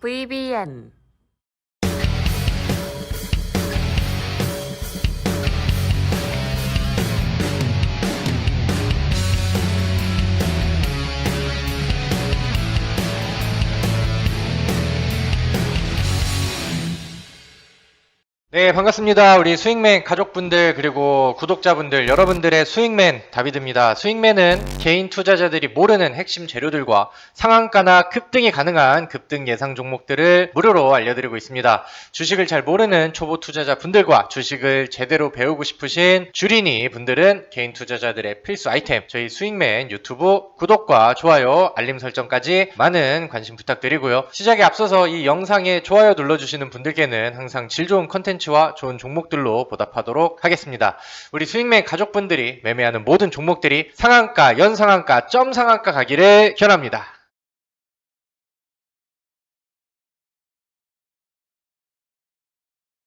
VBN 네, 반갑습니다. 우리 스윙맨 가족분들 그리고 구독자분들 여러분들의 스윙맨 다비드입니다. 스윙맨은 개인 투자자들이 모르는 핵심 재료들과 상한가나 급등이 가능한 급등 예상 종목들을 무료로 알려드리고 있습니다. 주식을 잘 모르는 초보 투자자분들과 주식을 제대로 배우고 싶으신 주린이 분들은 개인 투자자들의 필수 아이템 저희 스윙맨 유튜브 구독과 좋아요, 알림 설정까지 많은 관심 부탁드리고요. 시작에 앞서서 이 영상에 좋아요 눌러주시는 분들께는 항상 질 좋은 컨텐츠와 좋은 종목들로 보답하도록 하겠습니다. 우리 스윙맨 가족분들이 매매하는 모든 종목들이 상한가, 연상한가, 점상한가 가기를 기원합니다.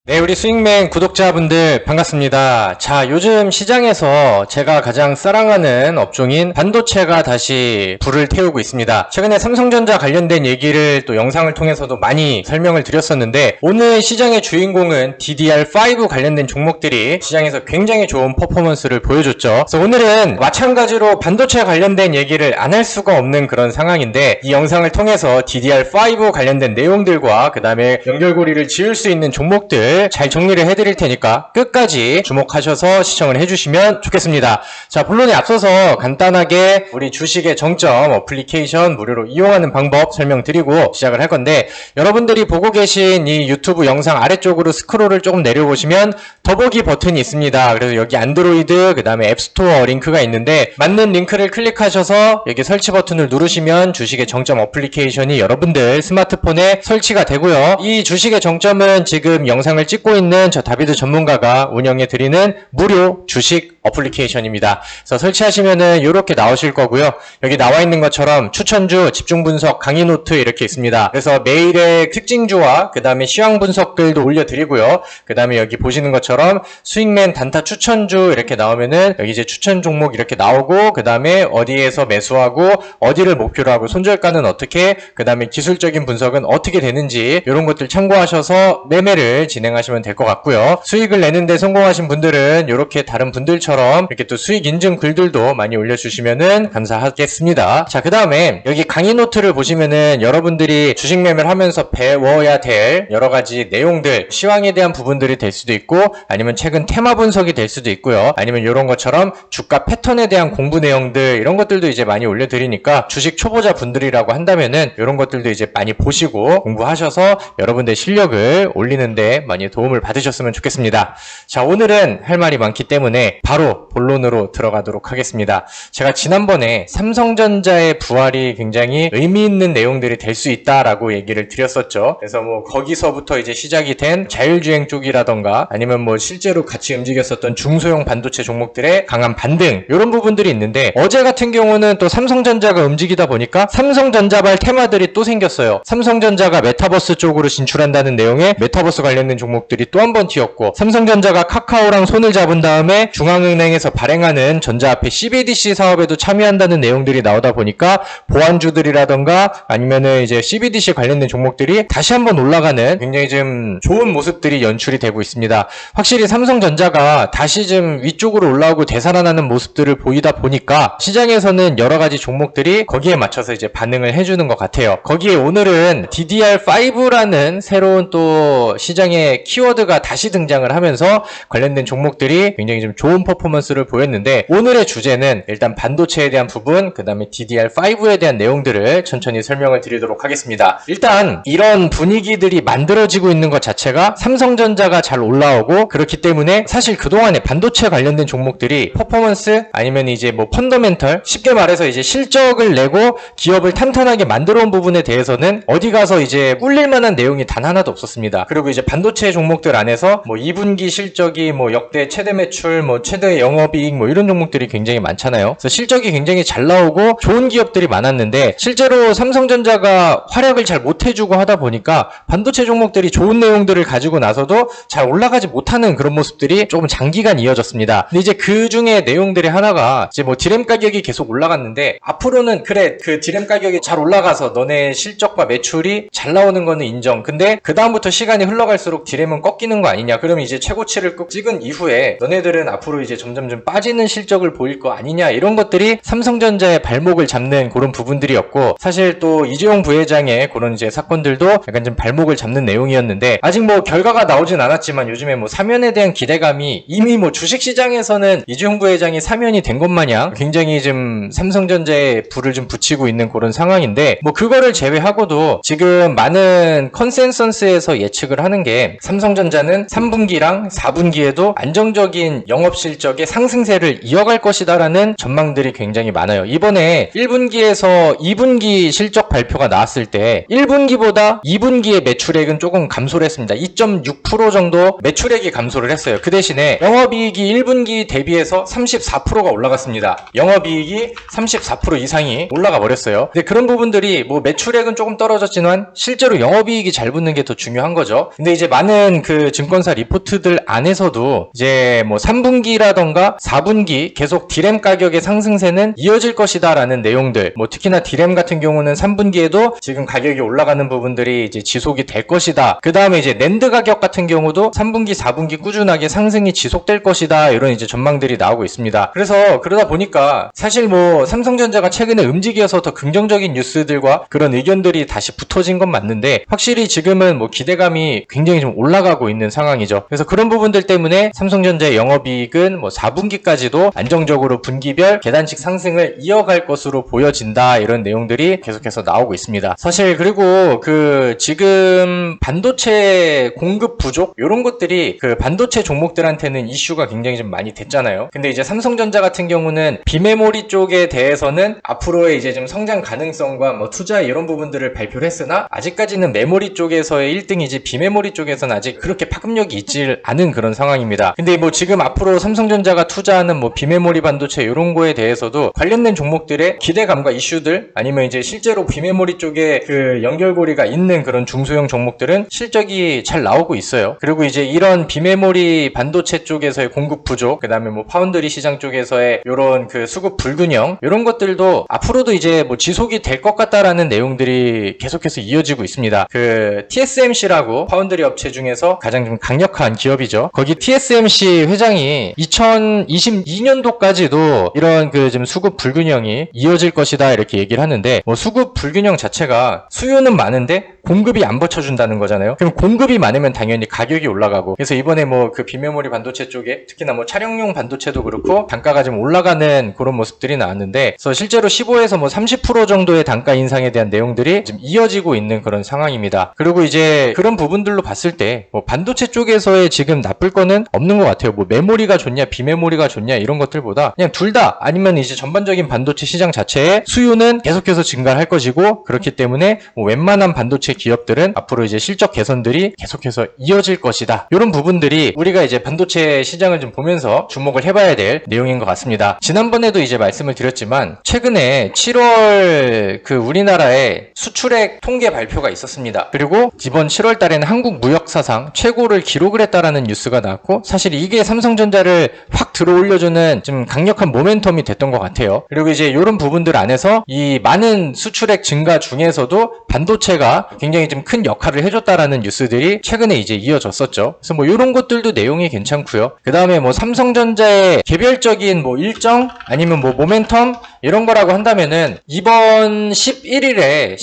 네, 우리 스윙맨 구독자분들 반갑습니다. 자, 요즘 시장에서 제가 가장 사랑하는 업종인 반도체가 다시 불을 태우고 있습니다. 최근에 삼성전자 관련된 얘기를 또 영상을 통해서도 많이 설명을 드렸었는데 오늘 시장의 주인공은 DDR5 관련된 종목들이 시장에서 굉장히 좋은 퍼포먼스를 보여줬죠. 그래서 오늘은 마찬가지로 반도체 관련된 얘기를 안 할 수가 없는 그런 상황인데 이 영상을 통해서 DDR5 관련된 내용들과 그 다음에 연결고리를 지을 수 있는 종목들 잘 정리를 해드릴 테니까 끝까지 주목하셔서 시청을 해주시면 좋겠습니다. 자, 본론에 앞서서 간단하게 우리 주식의 정점 어플리케이션 무료로 이용하는 방법 설명드리고 시작을 할 건데 여러분들이 보고 계신 이 유튜브 영상 아래쪽으로 스크롤을 조금 내려보시면 더보기 버튼이 있습니다. 그래서 여기 안드로이드 그 다음에 앱스토어 링크가 있는데 맞는 링크를 클릭하셔서 여기 설치 버튼을 누르시면 주식의 정점 어플리케이션이 여러분들 스마트폰에 설치가 되고요. 이 주식의 정점은 지금 영상을 찍고 있는 저 다비드 전문가가 운영해 드리는 무료 주식 어플리케이션입니다. 그래서 설치하시면은 이렇게 나오실 거고요. 여기 나와 있는 것처럼 추천주, 집중 분석, 강의 노트 이렇게 있습니다. 그래서 매일의 특징주와 그 다음에 시황 분석글도 올려드리고요. 그 다음에 여기 보시는 것처럼 스윙맨 단타 추천주 이렇게 나오면은 여기 이제 추천 종목 이렇게 나오고 그 다음에 어디에서 매수하고 어디를 목표로 하고 손절가는 어떻게 그 다음에 기술적인 분석은 어떻게 되는지 이런 것들 참고하셔서 매매를 진행하시면 될 것 같고요. 수익을 내는데 성공하신 분들은 이렇게 다른 분들처럼 이렇게 또 수익 인증 글들도 많이 올려주시면은 감사하겠습니다. 자, 그 다음에 여기 강의 노트를 보시면은 여러분들이 주식 매매를 하면서 배워야 될 여러 가지 내용들, 시황에 대한 부분들이 될 수도 있고 아니면 최근 테마 분석이 될 수도 있고요. 아니면 이런 것처럼 주가 패턴에 대한 공부 내용들 이런 것들도 이제 많이 올려드리니까 주식 초보자 분들이라고 한다면은 이런 것들도 이제 많이 보시고 공부하셔서 여러분들 실력을 올리는데 많이 도움을 받으셨으면 좋겠습니다. 자, 오늘은 할 말이 많기 때문에 바로 본론으로 들어가도록 하겠습니다. 제가 지난번에 삼성전자의 부활이 굉장히 의미 있는 내용들이 될 수 있다라고 얘기를 드렸었죠. 그래서 뭐 거기서부터 이제 시작이 된 자율주행 쪽이라던가 아니면 뭐 실제로 같이 움직였었던 중소형 반도체 종목들의 강한 반등 이런 부분들이 있는데 어제 같은 경우는 또 삼성전자가 움직이다 보니까 삼성전자발 테마들이 또 생겼어요. 삼성전자가 메타버스 쪽으로 진출한다는 내용의 메타버스 관련된 종목들이 또 한 번 튀었고 삼성전자가 카카오랑 손을 잡은 다음에 중앙은행에서 발행하는 전자화폐 CBDC 사업에도 참여한다는 내용들이 나오다 보니까 보안주들이라던가 아니면은 이제 CBDC 관련된 종목들이 다시 한번 올라가는 굉장히 좀 좋은 모습들이 연출이 되고 있습니다. 확실히 삼성전자가 다시 좀 위쪽으로 올라오고 되살아나는 모습들을 보이다 보니까 시장에서는 여러 가지 종목들이 거기에 맞춰서 이제 반응을 해주는 것 같아요. 거기에 오늘은 DDR5라는 새로운 또 시장의 키워드가 다시 등장을 하면서 관련된 종목들이 굉장히 좀 좋은 퍼포먼스를 보였는데 오늘의 주제는 일단 반도체에 대한 부분 그 다음에 DDR5에 대한 내용들을 천천히 설명을 드리도록 하겠습니다. 일단 이런 분위기들이 만들어지고 있는 것 자체가 삼성전자가 잘 올라오고 그렇기 때문에 사실 그동안에 반도체 관련된 종목들이 퍼포먼스 아니면 이제 뭐 펀더멘털 쉽게 말해서 이제 실적을 내고 기업을 탄탄하게 만들어 온 부분에 대해서는 어디 가서 이제 꿀릴 만한 내용이 단 하나도 없었습니다. 그리고 이제 반도체 반도체 종목들 안에서 뭐 2분기 실적이 뭐 역대 최대 매출, 뭐 최대 영업이익 뭐 이런 종목들이 굉장히 많잖아요. 그래서 실적이 굉장히 잘 나오고 좋은 기업들이 많았는데 실제로 삼성전자가 활약을 잘 못해주고 하다 보니까 반도체 종목들이 좋은 내용들을 가지고 나서도 잘 올라가지 못하는 그런 모습들이 조금 장기간 이어졌습니다. 근데 이제 그 중에 내용들이 하나가 이제 뭐 디램 가격이 계속 올라갔는데 앞으로는 그래 그 디램 가격이 잘 올라가서 너네 실적과 매출이 잘 나오는 거는 인정. 근데 그 다음부터 시간이 흘러갈수록 디램은 꺾이는 거 아니냐. 그러면 이제 최고치를 꼭 찍은 이후에 너네들은 앞으로 이제 점점 좀 빠지는 실적을 보일 거 아니냐. 이런 것들이 삼성전자의 발목을 잡는 그런 부분들이었고 사실 또 이재용 부회장의 그런 이제 사건들도 약간 좀 발목을 잡는 내용이었는데 아직 뭐 결과가 나오진 않았지만 요즘에 뭐 사면에 대한 기대감이 이미 뭐 주식시장에서는 이재용 부회장이 사면이 된 것 마냥 굉장히 좀 삼성전자에 불을 좀 붙이고 있는 그런 상황인데 뭐 그거를 제외하고도 지금 많은 컨센서스에서 예측을 하는 게 삼성전자는 3분기랑 4분기에도 안정적인 영업실적의 상승세를 이어갈 것이다라는 전망들이 굉장히 많아요. 이번에 1분기에서 2분기 실적 발표가 나왔을 때 1분기보다 2분기의 매출액은 조금 감소를 했습니다. 2.6% 정도 매출액이 감소를 했어요. 그 대신에 영업이익이 1분기 대비해서 34%가 올라갔습니다. 영업이익이 34% 이상이 올라가 버렸어요. 근데 그런 부분들이 뭐 매출액은 조금 떨어졌지만 실제로 영업이익이 잘 붙는 게 더 중요한 거죠. 근데 이제 많은 그 증권사 리포트들 안에서도 이제 뭐 3분기라던가 4분기 계속 디램 가격의 상승세는 이어질 것이다 라는 내용들, 뭐 특히나 디램 같은 경우는 3분기에도 지금 가격이 올라가는 부분들이 이제 지속이 될 것이다. 그 다음에 이제 낸드 가격 같은 경우도 3분기 4분기 꾸준하게 상승이 지속될 것이다. 이런 이제 전망들이 나오고 있습니다. 그래서 그러다 보니까 사실 뭐 삼성전자가 최근에 움직여서 더 긍정적인 뉴스들과 그런 의견들이 다시 붙어진 건 맞는데 확실히 지금은 뭐 기대감이 굉장히 좀 올라가고 있는 상황이죠. 그래서 그런 부분들 때문에 삼성전자의 영업이익은 뭐 4분기까지도 안정적으로 분기별 계단식 상승을 이어갈 것으로 보여진다. 이런 내용들이 계속해서 나오고 있습니다. 사실 그리고 그 지금 반도체 공급 부족 이런 것들이 그 반도체 종목들한테는 이슈가 굉장히 좀 많이 됐잖아요. 근데 이제 삼성전자 같은 경우는 비메모리 쪽에 대해서는 앞으로의 이제 좀 성장 가능성과 뭐 투자 이런 부분들을 발표를 했으나 아직까지는 메모리 쪽에서의 1등이지 비메모리 쪽에서는 아직 그렇게 파급력이 있지 않은 그런 상황입니다. 근데 뭐 지금 앞으로 삼성전자가 투자하는 뭐 비메모리 반도체 이런 거에 대해서도 관련된 종목들의 기대감과 이슈들 아니면 이제 실제로 비메모리 쪽에 그 연결고리가 있는 그런 중소형 종목들은 실적이 잘 나오고 있어요. 그리고 이제 이런 비메모리 반도체 쪽에서의 공급 부족, 그 다음에 뭐 파운드리 시장 쪽에서의 이런 그 수급 불균형 이런 것들도 앞으로도 이제 뭐 지속이 될 것 같다라는 내용들이 계속해서 이어지고 있습니다. 그 TSMC라고 파운드리 업체 중에서 가장 좀 강력한 기업이죠. 거기 TSMC 회장이 2022년도까지도 이런 그 좀 수급 불균형이 이어질 것이다 이렇게 얘기를 하는데 뭐 수급 불균형 자체가 수요는 많은데 공급이 안 받쳐준다는 거잖아요. 그럼 공급이 많으면 당연히 가격이 올라가고 그래서 이번에 뭐 그 비메모리 반도체 쪽에 특히나 뭐 촬영용 반도체도 그렇고 단가가 좀 올라가는 그런 모습들이 나왔는데 그래서 실제로 15에서 뭐 30% 정도의 단가 인상에 대한 내용들이 지금 이어지고 있는 그런 상황입니다. 그리고 이제 그런 부분들로 봤을 때 뭐 반도체 쪽에서의 지금 나쁠 거는 없는 것 같아요. 뭐 메모리가 좋냐 비메모리가 좋냐 이런 것들보다 그냥 둘 다 아니면 이제 전반적인 반도체 시장 자체의 수요는 계속해서 증가할 것이고 그렇기 때문에 뭐 웬만한 반도체 기업들은 앞으로 이제 실적 개선들이 계속해서 이어질 것이다. 이런 부분들이 우리가 이제 반도체 시장을 좀 보면서 주목을 해봐야 될 내용인 것 같습니다. 지난번에도 이제 말씀을 드렸지만 최근에 7월 그 우리나라의 수출액 통계 발표가 있었습니다. 그리고 이번 7월 달에는 한국 무역 사상 최고를 기록을 했다라는 뉴스가 나왔고 사실 이게 삼성전자를 확 들어올려주는 좀 강력한 모멘텀이 됐던 것 같아요. 그리고 이제 이런 부분들 안에서 이 많은 수출액 증가 중에서도 반도체가 굉장히 좀 큰 역할을 해줬다라는 뉴스들이 최근에 이제 이어졌었죠. 그래서 뭐 이런 것들도 내용이 괜찮고요. 그 다음에 뭐 삼성전자의 개별적인 뭐 일정 아니면 뭐 모멘텀 이런 거라고 한다면은 이번 11일에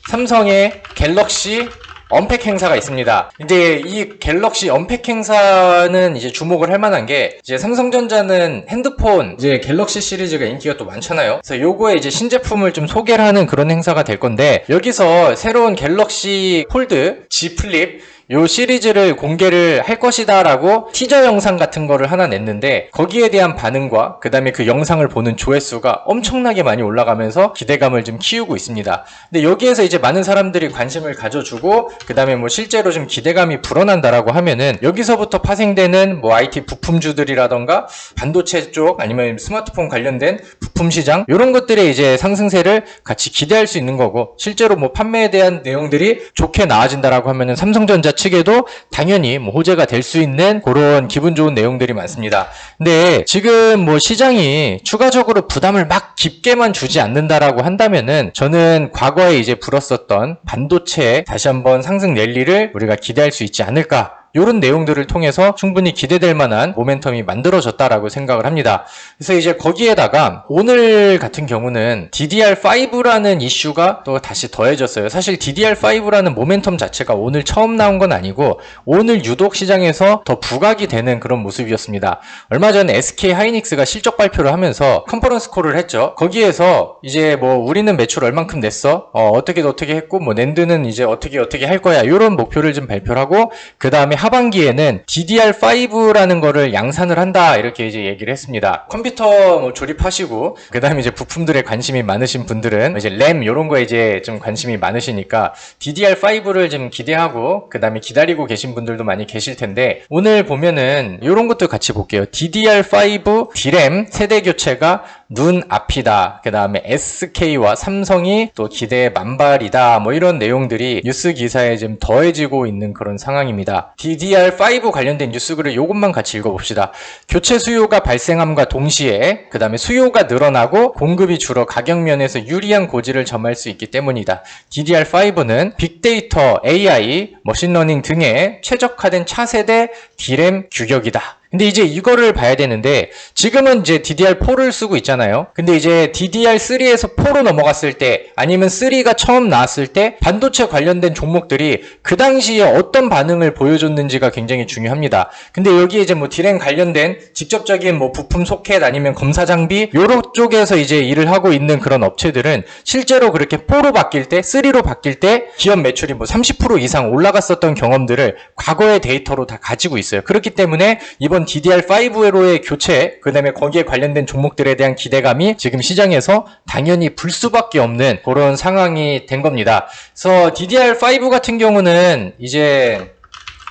삼성의 갤럭시 언팩 행사가 있습니다. 이제 이 갤럭시 언팩 행사는 이제 주목을 할 만한 게 이제 삼성전자는 핸드폰 이제 갤럭시 시리즈가 인기가 또 많잖아요. 그래서 요거에 이제 신제품을 좀 소개를 하는 그런 행사가 될 건데 여기서 새로운 갤럭시 폴드 G 플립 요 시리즈를 공개를 할 것이다 라고 티저 영상 같은 거를 하나 냈는데 거기에 대한 반응과 그 다음에 그 영상을 보는 조회수가 엄청나게 많이 올라가면서 기대감을 좀 키우고 있습니다. 근데 여기에서 이제 많은 사람들이 관심을 가져주고 그 다음에 뭐 실제로 좀 기대감이 불어난다라고 하면은 여기서부터 파생되는 뭐 IT 부품주들이라던가 반도체 쪽 아니면 스마트폰 관련된 부품 시장 이런 것들의 이제 상승세를 같이 기대할 수 있는 거고, 실제로 뭐 판매에 대한 내용들이 좋게 나아진다라고 하면은 삼성전자 측에도 당연히 뭐 호재가 될 수 있는 그런 기분 좋은 내용들이 많습니다. 근데 지금 뭐 시장이 추가적으로 부담을 막 깊게만 주지 않는다라고 한다면은 저는 과거에 이제 불었었던 반도체에 다시 한번 상승 랠리를 우리가 기대할 수 있지 않을까, 이런 내용들을 통해서 충분히 기대될 만한 모멘텀이 만들어졌다라고 생각을 합니다. 그래서 이제 거기에다가 오늘 같은 경우는 DDR5라는 이슈가 또 다시 더해졌어요. 사실 DDR5라는 모멘텀 자체가 오늘 처음 나온 건 아니고 오늘 유독 시장에서 더 부각이 되는 그런 모습이었습니다. 얼마 전에 SK 하이닉스가 실적 발표를 하면서 컨퍼런스 콜을 했죠. 거기에서 이제 뭐 우리는 매출 얼만큼 냈어? 어떻게 했고 뭐 낸드는 이제 어떻게 할 거야. 이런 목표를 좀 발표를 하고 그 다음에 하반기에는 DDR5라는 거를 양산을 한다 이렇게 이제 얘기를 했습니다. 컴퓨터 뭐 조립하시고 그 다음에 이제 부품들에 관심이 많으신 분들은 이제 램 이런 거에 이제 좀 관심이 많으시니까 DDR5를 좀 기대하고 그 다음에 기다리고 계신 분들도 많이 계실 텐데, 오늘 보면은 이런 것도 같이 볼게요. DDR5 D램 세대 교체가 눈앞이다. 그 다음에 SK와 삼성이 또 기대에 만발이다. 뭐 이런 내용들이 뉴스 기사에 좀 더해지고 있는 그런 상황입니다. DDR5 관련된 뉴스글을 요것만 같이 읽어봅시다. 교체 수요가 발생함과 동시에 그 다음에 수요가 늘어나고 공급이 줄어 가격 면에서 유리한 고지를 점할 수 있기 때문이다. DDR5는 빅데이터, AI, 머신러닝 등에 최적화된 차세대 D램 규격이다. 근데 이제 이거를 봐야 되는데, 지금은 이제 DDR4를 쓰고 있잖아요. 근데 이제 DDR3에서 4로 넘어갔을 때, 아니면 3가 처음 나왔을 때 반도체 관련된 종목들이 그 당시에 어떤 반응을 보여줬는지가 굉장히 중요합니다. 근데 여기 이제 뭐 D램 관련된 직접적인 뭐 부품 소켓 아니면 검사 장비 요런 쪽에서 이제 일을 하고 있는 그런 업체들은 실제로 그렇게 4로 바뀔 때, 3로 바뀔 때 기업 매출이 뭐 30% 이상 올라갔었던 경험들을 과거의 데이터로 다 가지고 있어요. 그렇기 때문에 이번 DDR5로의 교체, 그 다음에 거기에 관련된 종목들에 대한 기대감이 지금 시장에서 당연히 불 수밖에 없는 그런 상황이 된 겁니다. 그래서 DDR5 같은 경우는 이제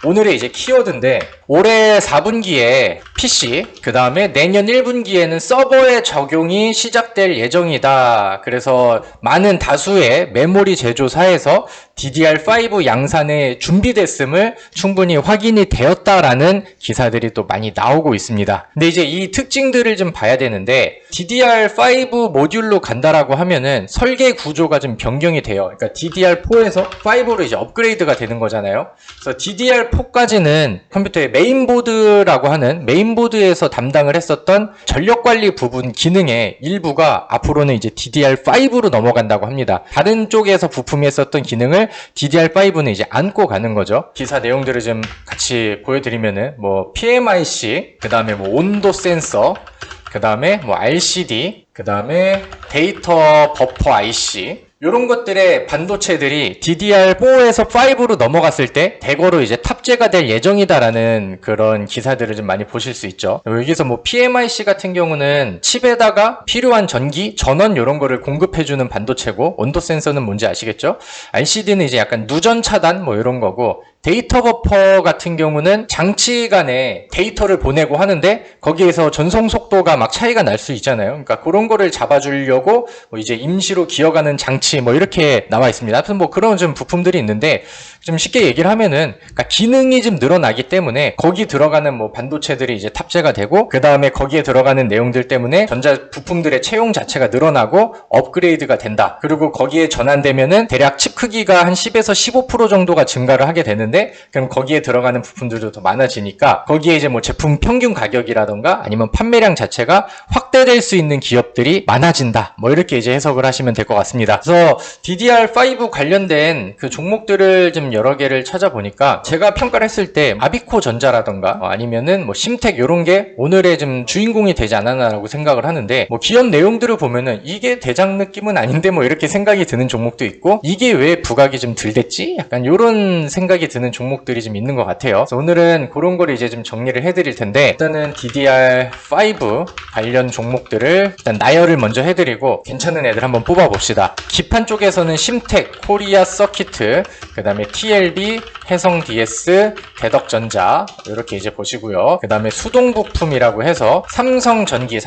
오늘의 이제 키워드인데, 올해 4분기에 PC, 그 다음에 내년 1분기에는 서버의 적용이 시작될 예정이다. 그래서 많은 다수의 메모리 제조사에서 DDR5 양산에 준비됐음을 충분히 확인이 되었다라는 기사들이 또 많이 나오고 있습니다. 근데 이제 이 특징들을 좀 봐야 되는데, DDR5 모듈로 간다라고 하면은 설계 구조가 좀 변경이 돼요. 그러니까 DDR4에서 5로 이제 업그레이드가 되는 거잖아요. 그래서 DDR4까지는 컴퓨터의 메인보드라고 하는 메인보드에서 담당을 했었던 전력관리 부분 기능의 일부가 앞으로는 이제 DDR5로 넘어간다고 합니다. 다른 쪽에서 부품이 했었던 기능을 DDR5는 이제 안고 가는 거죠. 기사 내용들을 좀 같이 보여드리면은 뭐 PMIC, 그 다음에 뭐 온도 센서, 그 다음에 뭐 RCD, 그 다음에 데이터 버퍼 IC, 이런 것들의 반도체들이 DDR4에서 5로 넘어갔을 때 대거로 이제 탑재가 될 예정이다라는 그런 기사들을 좀 많이 보실 수 있죠. 여기서 뭐 PMIC 같은 경우는 칩에다가 필요한 전기, 전원 이런 거를 공급해주는 반도체고, 온도 센서는 뭔지 아시겠죠? RCD는 이제 약간 누전 차단 뭐 이런 거고, 데이터 버퍼 같은 경우는 장치 간에 데이터를 보내고 하는데 거기에서 전송 속도가 막 차이가 날 수 있잖아요. 그러니까 그런 거를 잡아주려고 뭐 이제 임시로 기어가는 장치 뭐 이렇게 나와 있습니다. 하여튼 뭐 그런 좀 부품들이 있는데, 좀 쉽게 얘기를 하면은 그러니까 기능이 좀 늘어나기 때문에 거기 들어가는 뭐 반도체들이 이제 탑재가 되고, 그 다음에 거기에 들어가는 내용들 때문에 전자 부품들의 채용 자체가 늘어나고 업그레이드가 된다. 그리고 거기에 전환되면은 대략 칩 크기가 한 10에서 15% 정도가 증가를 하게 되는데, 그럼 거기에 들어가는 부품들도 더 많아지니까 거기에 이제 뭐 제품 평균 가격이라던가 아니면 판매량 자체가 확 확대될 수 있는 기업들이 많아진다. 뭐 이렇게 이제 해석을 하시면 될 것 같습니다. 그래서 DDR5 관련된 그 종목들을 좀 여러 개를 찾아보니까 제가 평가를 했을 때 아비코 전자라던가 아니면은 뭐 심텍 이런 게 오늘의 좀 주인공이 되지 않았나라고 생각을 하는데, 뭐 기업 내용들을 보면은 이게 대장 느낌은 아닌데 뭐 이렇게 생각이 드는 종목도 있고, 이게 왜 부각이 좀 덜 됐지? 약간 이런 생각이 드는 종목들이 좀 있는 것 같아요. 그래서 오늘은 그런 거를 이제 좀 정리를 해드릴 텐데, 일단은 DDR5 관련 종목들을 일단 나열을 먼저 해드리고 괜찮은 애들 한번 뽑아봅시다. 기판 쪽에서는 심텍, 코리아 서키트, 그 다음에 TLB, 해성 DS, 대덕전자 이렇게 이제 보시고요. 그 다음에 수동부품이라고 해서 삼성전기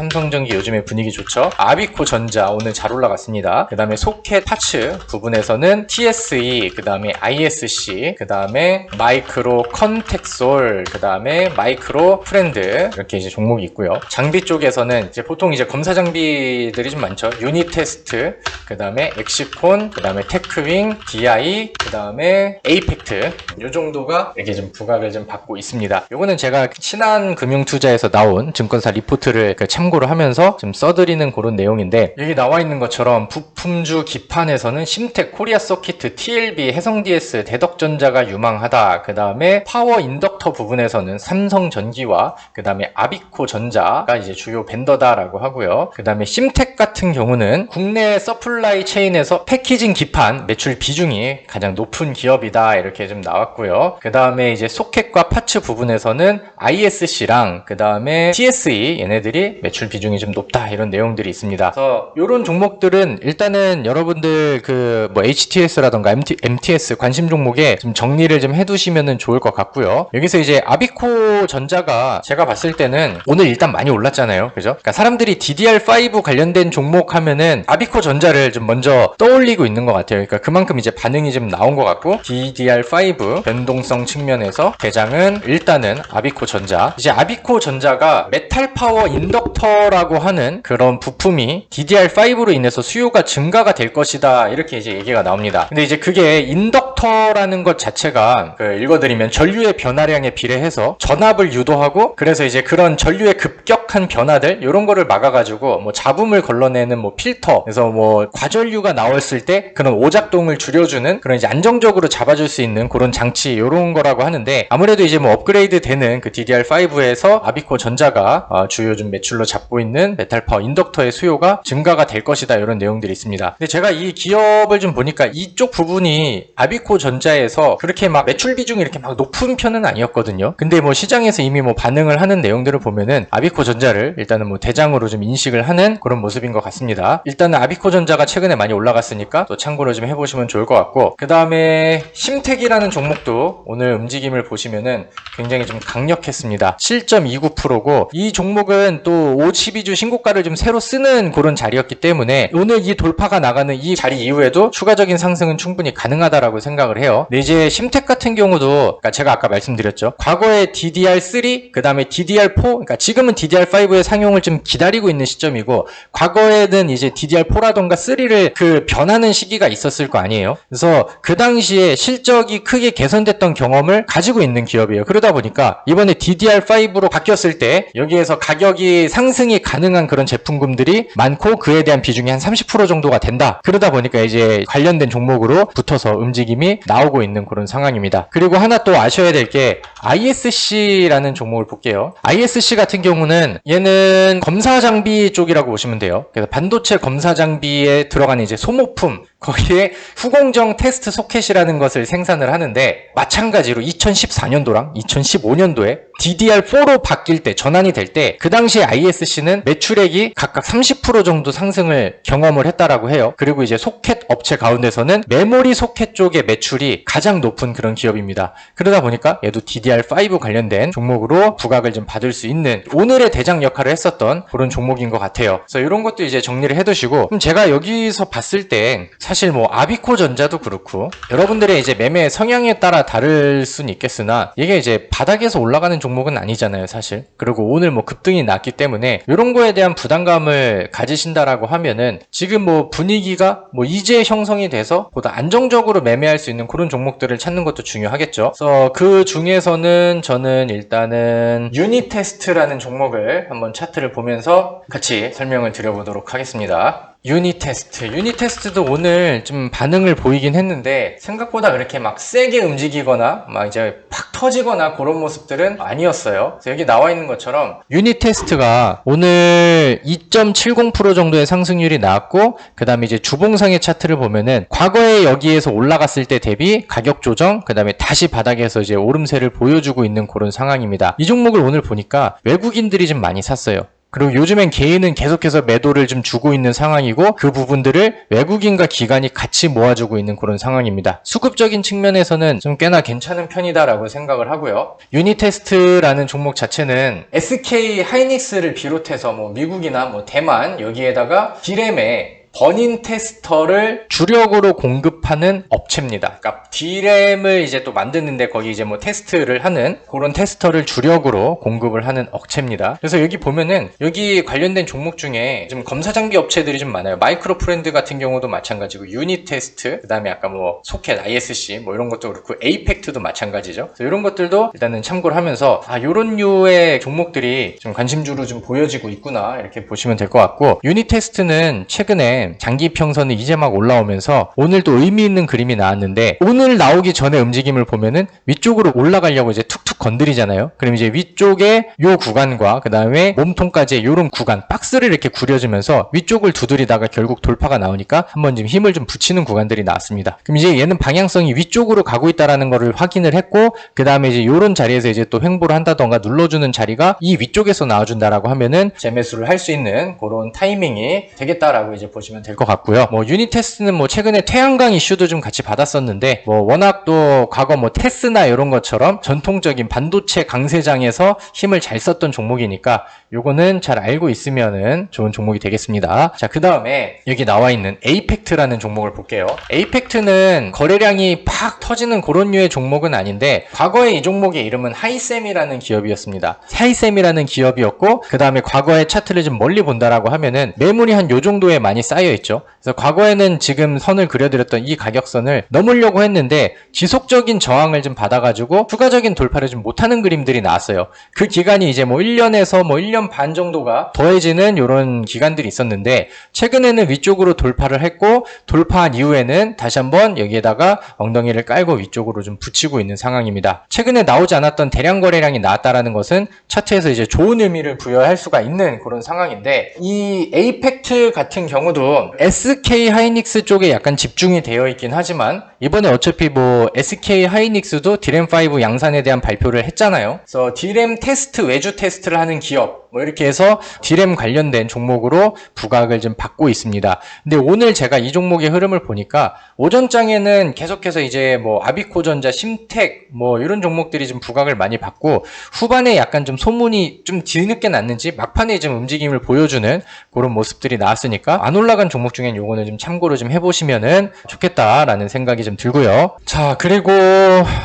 요즘에 분위기 좋죠. 아비코 전자 오늘 잘 올라갔습니다. 그 다음에 소켓 파츠 부분에서는 TSE, 그 다음에 ISC, 그 다음에 마이크로 컨텍솔, 그 다음에 마이크로 프렌드 이렇게 이제 종목이 있고요. 장비 쪽에서는 이제 보통 이제 검사 장비들이 좀 많죠. 유니테스트, 그 다음에 엑시콘, 그 다음에 테크윙, DI, 그 다음에 에이펙트, 이 정도가 이렇게 좀 부각을 좀 받고 있습니다. 요거는 제가 신한금융투자에서 나온 증권사 리포트를 참고를 하면서 좀 써드리는 그런 내용인데, 여기 나와 있는 것처럼 부품주 기판에서는 심텍, 코리아 서키트, TLB, 해성 DS, 대덕전자가 유망하다. 그 다음에 파워 인덕터 부분에서는 삼성전기와 그 다음에 아비코 전자가 이제 주요 벤더다라고 하고요. 그 다음에 심텍 같은 경우는 국내 서플라이 체인에서 패키징 기판 매출 비중이 가장 높은 기업이다. 이렇게 좀 나왔고요. 그 다음에 이제 소켓과 파츠 부분에서는 ISC랑 그 다음에 TSE 얘네들이 매출 비중이 좀 높다. 이런 내용들이 있습니다. 그래서 이런 종목들은 일단은 여러분들 그 뭐 HTS라던가 MTS 관심 종목에 좀 정리를 좀 해두시면 좋을 것 같고요. 여기서 이제 아비코 전자가 제가 봤을 때는 오늘 일단 많이 올랐잖아요. 그죠? 그러니까 사람들이 DDR5 관련된 종목 하면은 아비코 전자를 좀 먼저 떠올리고 있는 것 같아요. 그러니까 그만큼 이제 반응이 좀 나온 것 같고, DDR5 변동성 측면에서 대장은 일단은 아비코 전자. 이제 아비코 전자가 메탈 파워 인덕터라고 하는 그런 부품이 DDR5로 인해서 수요가 증가가 될 것이다. 이렇게 이제 얘기가 나옵니다. 근데 이제 그게 인덕터라는 것 자체가 읽어드리면 전류의 변화량에 비례해서 전압을 유도하고, 그래서 이제 그런 전류의 급격한 변화들 이런 거를 막아가지고 뭐 잡음을 걸러내는 뭐 필터, 그래서 뭐 과전류가 나왔을 때 그런 오작동을 줄여주는 그런 이제 안정적으로 잡아줄 수 있는 그런 장치 이런 거라고 하는데, 아무래도 이제 뭐 업그레이드 되는 그 DDR5에서 아비코 전자가 주요 좀 매출로 잡고 있는 메탈 파워 인덕터의 수요가 증가가 될 것이다. 이런 내용들이 있습니다. 근데 제가 이 기업을 좀 보니까 이쪽 부분이 아비코 전자에서 그렇게 막 매출 비중이 이렇게 막 높은 편은 아니었거든요. 근데 뭐 시장에서 이미 뭐 반응을 하는 내용들을 보면은 아비코 전자를 일단은 뭐 대장으로 좀 인식을 하는 그런 모습인 것 같습니다. 일단은 아비코 전자가 최근에 많이 올라갔으니까 또 참고를 좀 해보시면 좋을 것 같고, 그 다음에 심텍이라는 종목도 오늘 움직임을 보시면은 굉장히 좀 강력했습니다. 7.29%고 이 종목은 또 52주 신고가를 좀 새로 쓰는 그런 자리였기 때문에 오늘 이 돌파가 나가는 이 자리 이후에도 추가적인 상승은 충분히 가능하다라고 생각을 해요. 근데 이제 심텍 같은 경우도 그러니까 제가 아까 말씀드렸죠. 과거에 DDR3, 그 다음에 DDR4, 그러니까 지금은 DDR5의 상용을 좀 기다리고 있는 시점이고, 과거에는 이제 DDR4라던가 3를 그 변하는 시기가 있었을 거 아니에요. 그래서 그 당시에 실적이 크게 개선됐던 경험을 가지고 있는 기업이에요. 그러다 보니까 이번에 DDR5로 바뀌었을 때 여기에서 가격이 상승이 가능한 그런 제품군들이 많고, 그에 대한 비중이 한 30% 정도가 된다. 그러다 보니까 이제 관련된 종목으로 붙어서 움직임이 나오고 있는 그런 상황입니다. 그리고 하나 또 아셔야 될 게 ISC라는 종목을 볼게요. ISC 같은 경우는 얘는 검사 장비 쪽이라고 보시면 돼요. 그래서 반도체 검사 장비에 들어가는 이제 소모품, 거기에 후공정 테스트 소켓이라는 것을 생산을 하는데, 마찬가지로 2014년도랑 2015년도에 DDR4로 바뀔 때, 전환이 될 때 그 당시에 ISC는 매출액이 각각 30% 정도 상승을 경험을 했다라고 해요. 그리고 이제 소켓 업체 가운데서는 메모리 소켓 쪽의 매출이 가장 높은 그런 기업입니다. 그러다 보니까 얘도 DDR5 관련된 종목으로 부각을 좀 받을 수 있는 오늘의 대장 역할을 했었던 그런 종목인 것 같아요. 그래서 이런 것도 이제 정리를 해두시고, 그럼 제가 여기서 봤을 때 사실 뭐 아비코 전자도 그렇고 여러분들의 이제 매매 성향에 따라 다를 수는 있겠으나 이게 이제 바닥에서 올라가는 종목은 아니잖아요, 사실. 그리고 오늘 뭐 급등이 났기 때문에 이런 거에 대한 부담감을 가지신다라고 하면은 지금 뭐 분위기가 뭐 이제 형성이 돼서 보다 안정적으로 매매할 수 있는 그런 종목들을 찾는 것도 중요하겠죠. 그래서 그 중에서는 저는 일단은 유니테스트라는 종목을 한번 차트를 보면서 같이 설명을 드려보도록 하겠습니다. 유니테스트도 오늘 좀 반응을 보이긴 했는데 생각보다 그렇게 막 세게 움직이거나 막 이제 팍 터지거나 그런 모습들은 아니었어요. 그래서 여기 나와 있는 것처럼 유니테스트가 오늘 2.70% 정도의 상승률이 나왔고 그 다음에 이제 주봉상의 차트를 보면은 과거에 여기에서 올라갔을 때 대비 가격 조정 그 다음에 다시 바닥에서 이제 오름세를 보여주고 있는 그런 상황입니다. 이 종목을 오늘 보니까 외국인들이 좀 많이 샀어요. 그리고 요즘엔 개인은 계속해서 매도를 좀 주고 있는 상황이고 그 부분들을 외국인과 기관이 같이 모아주고 있는 그런 상황입니다. 수급적인 측면에서는 좀 꽤나 괜찮은 편이다라고 생각을 하고요. 유니테스트라는 종목 자체는 SK 하이닉스를 비롯해서 뭐 미국이나 뭐 대만 여기에다가 D램에 버닌 테스터를 주력으로 공급하는 업체입니다. 그러니까 D램을 이제 또 만드는데 거기 이제 뭐 테스트를 하는 그런 테스터를 주력으로 공급을 하는 업체입니다. 그래서 여기 보면은 여기 관련된 종목 중에 좀 검사 장비 업체들이 좀 많아요. 마이크로 프렌드 같은 경우도 마찬가지고 유니테스트, 그다음에 아까 뭐 소켓 ISC 뭐 이런 것도 그렇고 에이펙트도 마찬가지죠. 그래서 이런 것들도 일단은 참고를 하면서 요런 류의 종목들이 좀 관심주로 좀 보여지고 있구나 이렇게 보시면 될 것 같고 유니테스트는 최근에 장기 평선이 이제 막 올라오면서 오늘 또 의미 있는 그림이 나왔는데 오늘 나오기 전에 움직임을 보면은 위쪽으로 올라가려고 이제 툭툭 건드리잖아요. 그럼 이제 위쪽에 요 구간과 그 다음에 몸통까지 요런 구간 박스를 이렇게 구려주면서 위쪽을 두드리다가 결국 돌파가 나오니까 한번 좀 힘을 좀 붙이는 구간들이 나왔습니다. 그럼 이제 얘는 방향성이 위쪽으로 가고 있다라는 거를 확인을 했고 그 다음에 이제 요런 자리에서 이제 또 횡보를 한다던가 눌러주는 자리가 이 위쪽에서 나와준다라고 하면은 재매수를 할 수 있는 그런 타이밍이 되겠다라고 이제 보시면 될 것 같고요. 뭐 유니테스트는 뭐 최근에 태양광 이슈도 좀 같이 받았었는데 뭐 워낙 또 과거 뭐 테스나 이런 것처럼 전통적인 반도체 강세장에서 힘을 잘 썼던 종목이니까 요거는 잘 알고 있으면은 좋은 종목이 되겠습니다. 자, 그 다음에 여기 나와 있는 에이펙트라는 종목을 볼게요. 에이펙트는 거래량이 팍 터지는 그런 류의 종목은 아닌데 과거에 이 종목의 이름은 하이셈이라는 기업이었습니다. 하이셈이라는 기업이었고 그 다음에 과거의 차트를 좀 멀리 본다라고 하면은 매물이 한 요 정도에 많이 쌓여있죠. 그래서 과거에는 지금 선을 그려드렸던 이 가격선을 넘으려고 했는데 지속적인 저항을 좀 받아가지고 추가적인 돌파를 좀 못하는 그림들이 나왔어요. 그 기간이 이제 뭐 1년에서 뭐 1년 반 정도가 더해지는 이런 기간들이 있었는데 최근에는 위쪽으로 돌파를 했고 돌파한 이후에는 다시 한번 여기에다가 엉덩이를 깔고 위쪽으로 좀 붙이고 있는 상황입니다. 최근에 나오지 않았던 대량 거래량이 나왔다라는 것은 차트에서 이제 좋은 의미를 부여할 수가 있는 그런 상황인데 이 에이펙트 같은 경우도 SK 하이닉스 쪽에 약간 집중이 되어 있긴 하지만 이번에 어차피 뭐 SK 하이닉스도 D램5 양산에 대한 발표를 했잖아요. 그래서 D램 테스트, 외주 테스트를 하는 기업 뭐 이렇게 해서 D램 관련된 종목으로 부각을 좀 받고 있습니다. 근데 오늘 제가 이 종목의 흐름을 보니까 오전장에는 계속해서 이제 뭐 아비코전자, 심텍 뭐 이런 종목들이 좀 부각을 많이 받고 후반에 약간 좀 소문이 좀 뒤늦게 났는지 막판에 좀 움직임을 보여주는 그런 모습들이 나왔으니까 안 올라간 종목 중엔 요거는 좀 참고로 좀 해보시면은 좋겠다라는 생각이 좀 들고요. 자, 그리고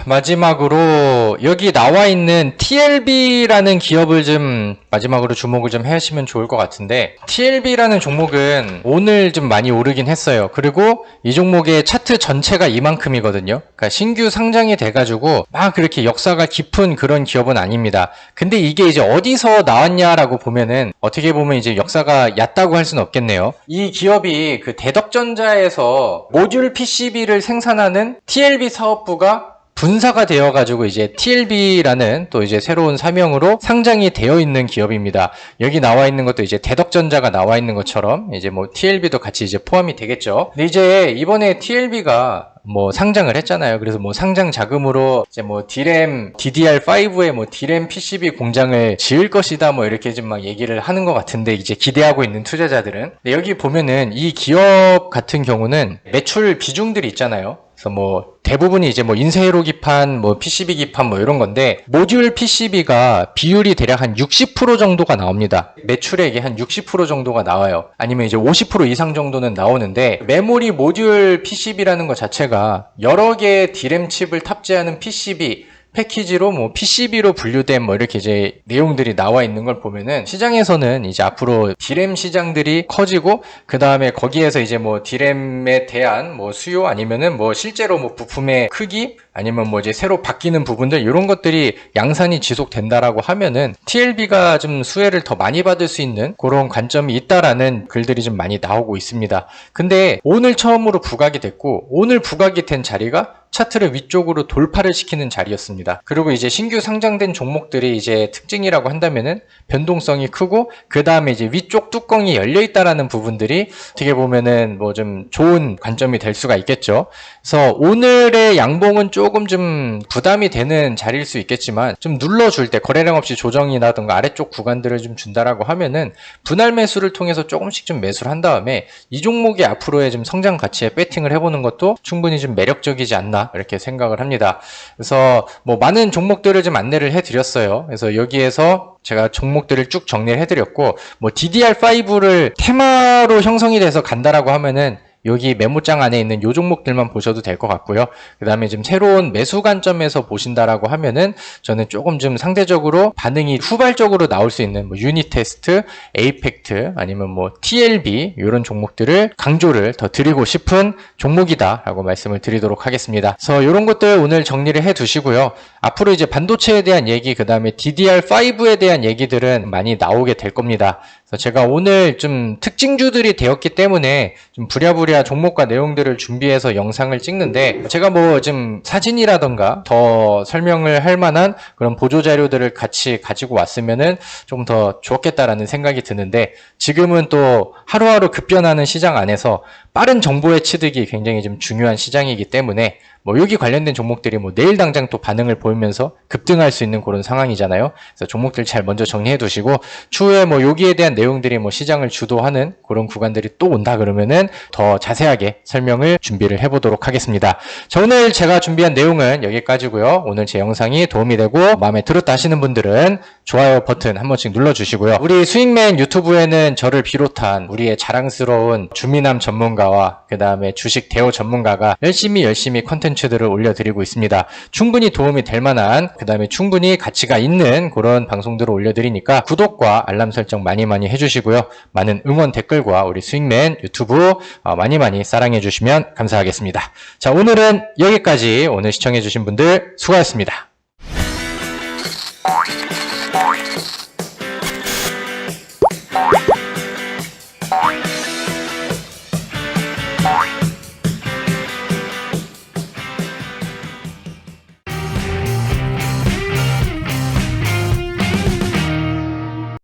마지막으로 여기 나와 있는 TLB라는 기업을 좀 마지막으로 주목을 좀 하시면 좋을 것 같은데 TLB라는 종목은 오늘 좀 많이 오르긴 했어요. 그리고 이 종목의 차트 전체가 이만큼이거든요. 그러니까 신규 상장이 돼가지고 막 그렇게 역사가 깊은 그런 기업은 아닙니다. 근데 이게 이제 어디서 나왔냐라고 보면은 어떻게 보면 이제 역사가 얕다고 할 수는 없겠네요. 이 기업이 그 대덕전자에서 모듈 PCB를 생산하는 TLB 사업부가 분사가 되어가지고 이제 TLB라는 또 이제 새로운 사명으로 상장이 되어 있는 기업입니다. 여기 나와 있는 것도 이제 대덕전자가 나와 있는 것처럼 이제 뭐 TLB도 같이 이제 포함이 되겠죠. 근데 이제 이번에 TLB가 뭐 상장을 했잖아요. 그래서 뭐 상장 자금으로 이제 뭐 D램 DDR5에 뭐 D램 PCB 공장을 지을 것이다 뭐 이렇게 좀 막 얘기를 하는 것 같은데, 이제 기대하고 있는 투자자들은. 여기 보면은 이 기업 같은 경우는 매출 비중들이 있잖아요. 그래서 뭐 대부분이 이제 뭐 인쇄로 기판, 뭐 PCB 기판 뭐 이런 건데, 모듈 PCB가 비율이 대략 한 60% 정도가 나옵니다. 매출액이 한 60% 정도가 나와요. 아니면 이제 50% 이상 정도는 나오는데, 메모리 모듈 PCB라는 것 자체가 여러 개의 D램 칩을 탑재하는 PCB 패키지로 뭐 PCB로 분류된 뭐 이렇게 이제 내용들이 나와 있는 걸 보면은, 시장에서는 이제 앞으로 D램 시장들이 커지고, 그 다음에 거기에서 이제 뭐 D램에 대한 뭐 수요, 아니면은 뭐 실제로 뭐 부품의 크기, 아니면 뭐 이제 새로 바뀌는 부분들, 이런 것들이 양산이 지속된다라고 하면은 TLB가 좀 수혜를 더 많이 받을 수 있는 그런 관점이 있다라는 글들이 좀 많이 나오고 있습니다. 근데 오늘 처음으로 부각이 됐고, 오늘 부각이 된 자리가 차트를 위쪽으로 돌파를 시키는 자리였습니다. 그리고 이제 신규 상장된 종목들이 이제 특징이라고 한다면은 변동성이 크고, 그 다음에 이제 위쪽 뚜껑이 열려 있다라는 부분들이 어떻게 보면은 뭐 좀 좋은 관점이 될 수가 있겠죠. 그래서 오늘의 양봉은 조금 좀 부담이 되는 자리일 수 있겠지만, 좀 눌러줄 때 거래량 없이 조정이라든가 아래쪽 구간들을 좀 준다라고 하면은 분할 매수를 통해서 조금씩 좀 매수를 한 다음에 이 종목이 앞으로의 좀 성장 가치에 배팅을 해보는 것도 충분히 좀 매력적이지 않나 이렇게 생각을 합니다. 그래서 뭐 많은 종목들을 좀 안내를 해드렸어요. 그래서 여기에서 제가 종목들을 쭉 정리를 해드렸고, 뭐 DDR5를 테마로 형성이 돼서 간다라고 하면은 여기 메모장 안에 있는 요 종목들만 보셔도 될 것 같고요. 그 다음에 좀 새로운 매수 관점에서 보신다라고 하면은 저는 조금 좀 상대적으로 반응이 후발적으로 나올 수 있는 뭐 유니테스트, 에이펙트, 아니면 뭐 TLB 이런 종목들을 강조를 더 드리고 싶은 종목이다라고 말씀을 드리도록 하겠습니다. 그래서 이런 것들 오늘 정리를 해 두시고요. 앞으로 이제 반도체에 대한 얘기, 그 다음에 DDR5에 대한 얘기들은 많이 나오게 될 겁니다. 그래서 제가 오늘 좀 특징주들이 되었기 때문에 좀 부랴부랴 종목과 내용들을 준비해서 영상을 찍는데, 제가 뭐 좀 사진이라던가 더 설명을 할 만한 그런 보조 자료들을 같이 가지고 왔으면은 좀 더 좋았겠다라는 생각이 드는데, 지금은 또 하루하루 급변하는 시장 안에서 빠른 정보의 취득이 굉장히 좀 중요한 시장이기 때문에, 뭐 여기 관련된 종목들이 뭐 내일 당장 또 반응을 보이면서 급등할 수 있는 그런 상황이잖아요. 그래서 종목들 잘 먼저 정리해 두시고, 추후에 뭐 여기에 대한 내용들이 뭐 시장을 주도하는 그런 구간들이 또 온다 그러면은 더 자세하게 설명을 준비를 해보도록 하겠습니다. 자, 오늘 제가 준비한 내용은 여기까지고요. 오늘 제 영상이 도움이 되고 마음에 들었다 하시는 분들은 좋아요 버튼 한 번씩 눌러주시고요. 우리 수익맨 유튜브에는 저를 비롯한 우리의 자랑스러운 주미남 전문가와 그 다음에 주식 대우 전문가가 열심히 컨텐츠들을 올려드리고 있습니다. 충분히 도움이 될 만한, 그 다음에 충분히 가치가 있는 그런 방송들을 올려드리니까 구독과 알람 설정 많이 해주시고요. 많은 응원 댓글과 우리 수익맨 유튜브 많이 사랑해주시면 감사하겠습니다. 자, 오늘은 여기까지. 오늘 시청해주신 분들 수고하셨습니다.